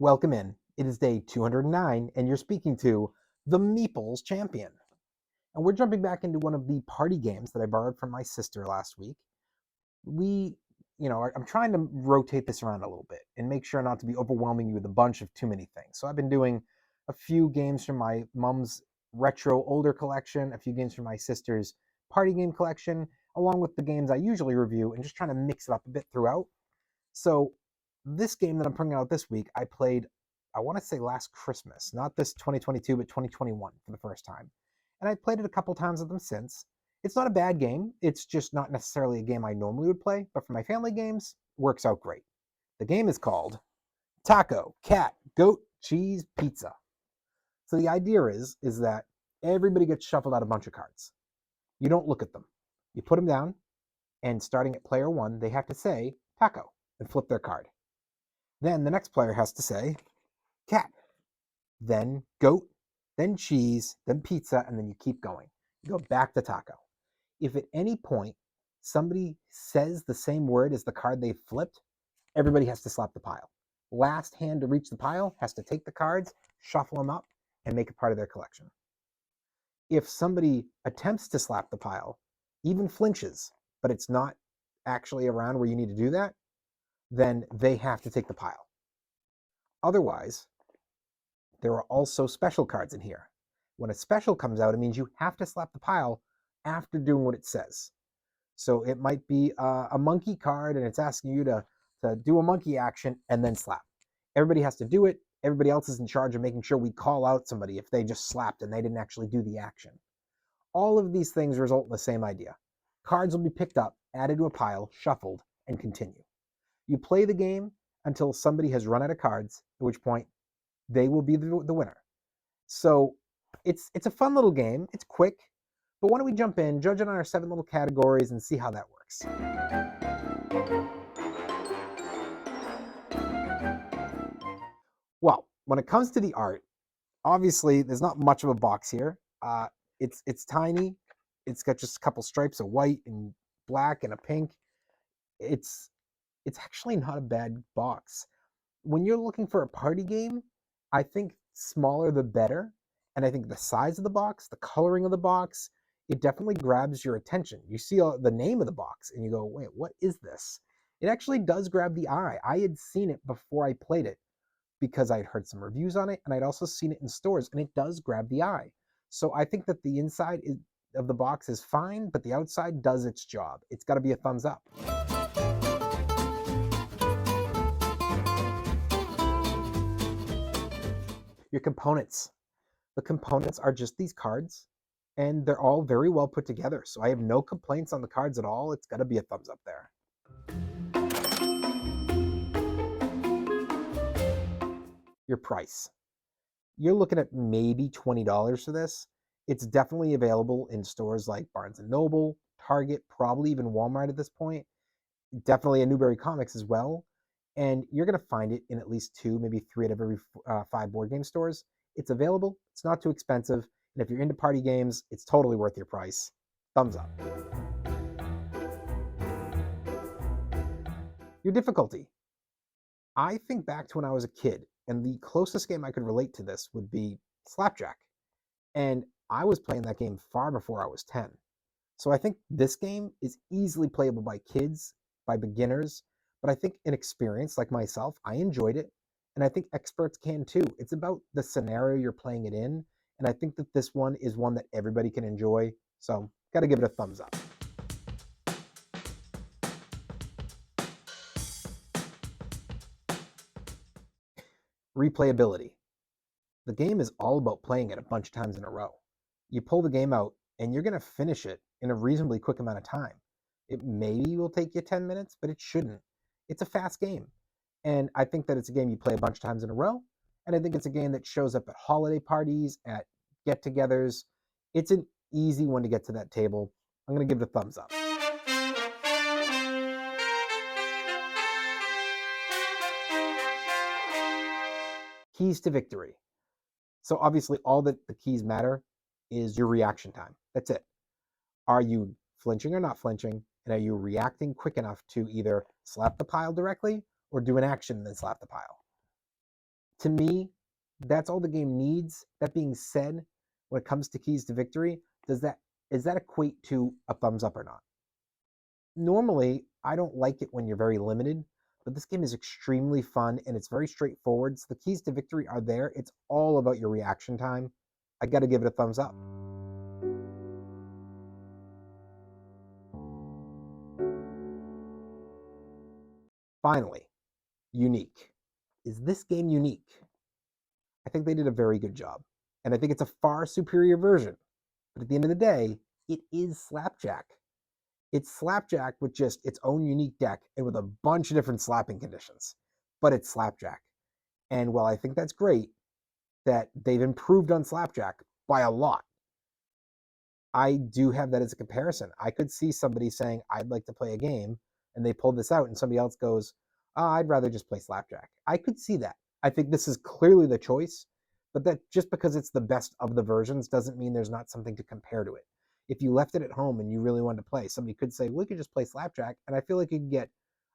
Welcome in. It is day 209, and you're speaking to the Meeples Champion. And we're jumping back into one of the party games that I borrowed from my sister last week. I'm trying to rotate this around a little bit and make sure not to be overwhelming you with a bunch of too many things. So I've been doing a few games from my mom's retro older collection, a few games from my sister's party game collection, along with the games I usually review, and just trying to mix it up a bit throughout. So this game that I'm bringing out this week, I played, I want to say last Christmas, not this 2022, but 2021 for the first time. And I played it a couple times with them since. It's not a bad game. It's just not necessarily a game I normally would play, but for my family games, works out great. The game is called Taco, Cat, Goat, Cheese, Pizza. So the idea is that everybody gets shuffled out a bunch of cards. You don't look at them. You put them down, and starting at player one, they have to say taco and flip their card. Then the next player has to say cat, then goat, then cheese, then pizza, and then you keep going. You go back to taco. If at any point somebody says the same word as the card they flipped, everybody has to slap the pile. Last hand to reach the pile has to take the cards, shuffle them up, and make it part of their collection. If somebody attempts to slap the pile, even flinches, but it's not actually around where you need to do that, then they have to take the pile. Otherwise, there are also special cards in here. When a special comes out, it means you have to slap the pile after doing what it says. So it might be a monkey card and it's asking you to do a monkey action and then slap. Everybody has to do it. Everybody else is in charge of making sure we call out somebody if they just slapped and they didn't actually do the action. All of these things result in the same idea. Cards will be picked up, added to a pile, shuffled, and continue. You play the game until somebody has run out of cards, at which point they will be the winner. So it's a fun little game. It's quick, but why don't we jump in, judge it on our 7 little categories, and see how that works. Well, when it comes to the art, obviously there's not much of a box here. It's tiny. It's got just a couple stripes of white and black and a pink. It's actually not a bad box. When you're looking for a party game, I think smaller the better. And I think the size of the box, the coloring of the box, it definitely grabs your attention. You see the name of the box and you go, wait, what is this? It actually does grab the eye. I had seen it before I played it because I'd heard some reviews on it and I'd also seen it in stores and it does grab the eye. So I think that the inside of the box is fine, but the outside does its job. It's got to be a thumbs up. Your components. The components are just these cards, and they're all very well put together. So I have no complaints on the cards at all. It's got to be a thumbs up there. Your price. You're looking at maybe $20 for this. It's definitely available in stores like Barnes & Noble, Target, probably even Walmart at this point. Definitely a Newberry Comics as well. And you're going to find it in at least 2, maybe 3 out of every 5 board game stores. It's available. It's not too expensive. And if you're into party games, it's totally worth your price. Thumbs up. Your difficulty. I think back to when I was a kid, and the closest game I could relate to this would be Slapjack. And I was playing that game far before I was 10. So I think this game is easily playable by kids, by beginners, but I think inexperienced like myself, I enjoyed it. And I think experts can too. It's about the scenario you're playing it in. And I think that this one is one that everybody can enjoy. So got to give it a thumbs up. Replayability. The game is all about playing it a bunch of times in a row. You pull the game out and you're going to finish it in a reasonably quick amount of time. It maybe will take you 10 minutes, but it shouldn't. It's a fast game. And I think that it's a game you play a bunch of times in a row. And I think it's a game that shows up at holiday parties, at get-togethers. It's an easy one to get to that table. I'm going to give it a thumbs up. Keys to victory. So obviously all that the keys matter is your reaction time. That's it. Are you flinching or not flinching? And are you reacting quick enough to either slap the pile directly or do an action and then slap the pile? To me, that's all the game needs. That being said, when it comes to keys to victory, does that equate to a thumbs up or not? Normally, I don't like it when you're very limited, but this game is extremely fun and it's very straightforward. So the keys to victory are there. It's all about your reaction time. I got to give it a thumbs up. Finally, unique. Is this game unique? I think they did a very good job. And I think it's a far superior version. But at the end of the day, it is Slapjack. It's Slapjack with just its own unique deck and with a bunch of different slapping conditions. But it's Slapjack. And while I think that's great that they've improved on Slapjack by a lot, I do have that as a comparison. I could see somebody saying, I'd like to play a game, and they pull this out, and somebody else goes, I'd rather just play Slapjack. I could see that. I think this is clearly the choice, but that just because it's the best of the versions doesn't mean there's not something to compare to it. If you left it at home and you really wanted to play, somebody could say, we could just play Slapjack, and I feel like you could get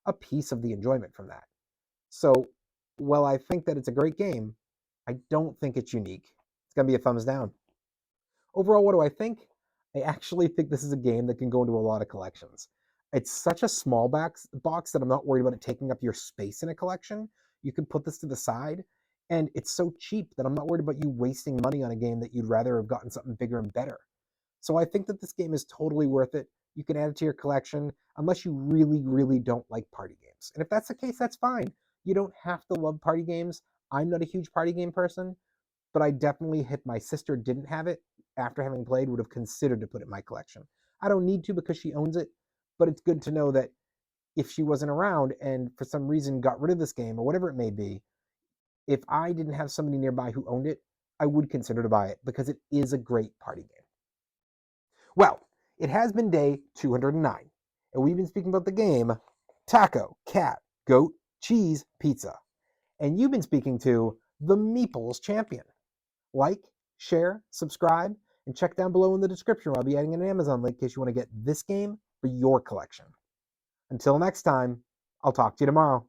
a piece of the enjoyment from that. So, while I think that it's a great game, I don't think it's unique. It's going to be a thumbs down. Overall, what do I think? I actually think this is a game that can go into a lot of collections. It's such a small box that I'm not worried about it taking up your space in a collection. You can put this to the side, and it's so cheap that I'm not worried about you wasting money on a game that you'd rather have gotten something bigger and better. So I think that this game is totally worth it. You can add it to your collection unless you really, really don't like party games. And if that's the case, that's fine. You don't have to love party games. I'm not a huge party game person, but I definitely, if my sister didn't have it, after having played, would have considered to put it in my collection. I don't need to because she owns it, but it's good to know that if she wasn't around and for some reason got rid of this game or whatever it may be, if I didn't have somebody nearby who owned it, I would consider to buy it because it is a great party game. Well, it has been day 209, and we've been speaking about the game Taco, Cat, Goat, Cheese, Pizza. And you've been speaking to the Meeples Champion. Like, share, subscribe, and check down below in the description where I'll be adding an Amazon link in case you want to get this game for your collection. Until next time, I'll talk to you tomorrow.